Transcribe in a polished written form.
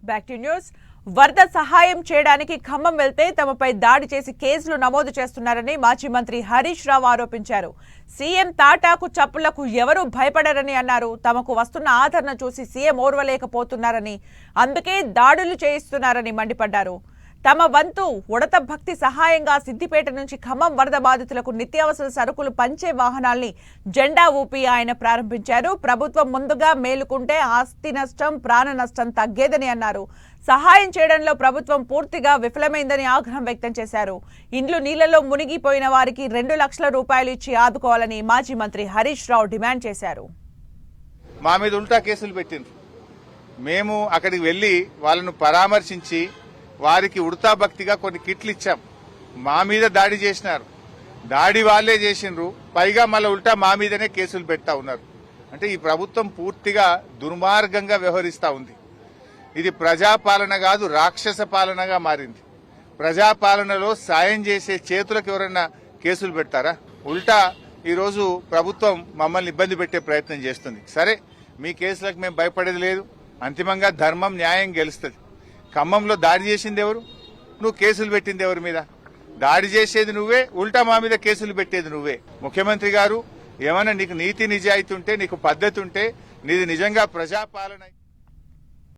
Back to news. వరద సహాయం చేయడానికి ఖమ్మం వెళ్తే తమపై దాడి చేసి కేసులు నమోదు చేస్తున్నారని మాజీ మంత్రి హరీష్ రావు ఆరోపించారు. సీఎం తాటాకు చప్పులకు ఎవరూ భయపడరని అన్నారు. తమకు వస్తున్న ఆదరణ చూసి సీఎం ఓర్వలేకపోతున్నారని, అందుకే దాడులు చేయిస్తున్నారని మండిపడ్డారు. తమ వంతు ఉడత భక్తి సహాయంగా సిద్దిపేట నుంచి ఖమ్మం వరద బాధితులకు నిత్యావసర సరుకులు పంచే వాహనాల్ని జెండా ఊపి ఆయన ప్రారంభించారు. ప్రభుత్వం ముందుగా మేలుకుంటే ఆస్తి నష్టం, ప్రాణ నష్టం తగ్గేదని అన్నారు. సహాయం చేయడంలో ప్రభుత్వం పూర్తిగా విఫలమైందని ఆగ్రహం వ్యక్తం చేశారు. ఇండ్లు నీళ్లలో మునిగిపోయిన వారికి 2 లక్షల రూపాయలు ఇచ్చి ఆదుకోవాలని మాజీ మంత్రి హరీష్ రావు డిమాండ్ చేశారు. మా మీద ఉల్టా కేసులు పెట్టిండ్రు. మేము అక్కడికి వెళ్లి వాళ్ళను పరామర్శించి వారికి ఉడతా భక్తిగా కొన్ని కిట్లు ఇచ్చాం. మా మీద దాడి చేసినారు. దాడి వాళ్లే చేసిండ్రు. పైగా మళ్ళీ ఉల్టా మా మీదనే కేసులు పెడతా ఉన్నారు. అంటే ఈ ప్రభుత్వం పూర్తిగా దుర్మార్గంగా వ్యవహరిస్తా ఉంది. ఇది ప్రజాపాలన కాదు, రాక్షస పాలనగా మారింది. ప్రజాపాలనలో సాయం చేసే చేతులకు ఎవరన్నా కేసులు పెడతారా? ఉల్టా ఈరోజు ప్రభుత్వం మమ్మల్ని ఇబ్బంది పెట్టే ప్రయత్నం చేస్తుంది. సరే, మీ కేసులకు మేము భయపడేది లేదు. అంతిమంగా ధర్మం, న్యాయం గెలుస్తుంది. ఖమ్మంలో దాడి చేసింది ఎవరు? నువ్వు కేసులు పెట్టింది ఎవరి మీద? దాడి చేసేది నువ్వే, ఉల్టా మా మీద కేసులు పెట్టేది నువ్వే. ముఖ్యమంత్రి గారు, ఏమన్నా నీకు నీతి నిజాయితీ ఉంటే, నీకు పద్ధతి ఉంటే, నీది నిజంగా ప్రజాపాలన